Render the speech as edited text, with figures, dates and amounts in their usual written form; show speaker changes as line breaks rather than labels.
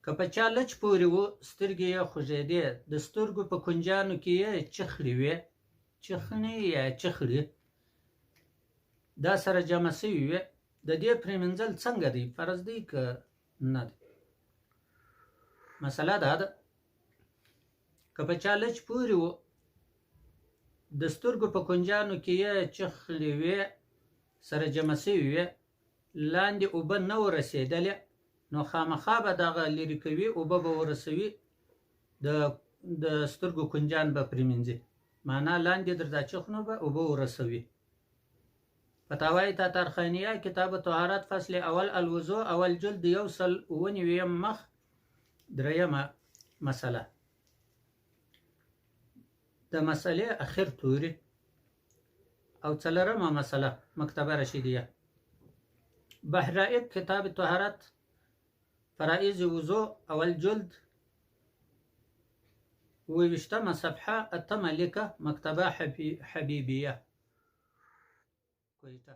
که په چا لچ پورې و سترګې یې خوږېدې، د سترګو په کنجانو کې یې چخړې وې، چخنې یا چخړې دا سره جمع سوي وې. د دې پرېمنځل څنګه دی؟ فرض دی که نه دی؟ مسله دا ده، که په چا لچ پورې و د سترګو په کنجانو کې یې چخړې وې سره جمع سوي وې، لاندې اوبه نه ورسېدلې، نو خامخا به دغه لرې کوي، اوبه به ورسوي، د سترګو کنجان به پرېمنځي. معنا لاندې در دا چخنو به اوبه ورسوي. فتاوای تاتارخانیه کتاب طهارت فصل اول الوضوء اول جلد 109 مخ. درېیمه مسله، د مسئلې اخر توري. او څلورمه مسله مکتبه رشیدیه. بحرائق کتاب طهارت فرائض وضوء اول جلد 28 صفحه 8 لیکه مکتبه حبیبیه کویټه.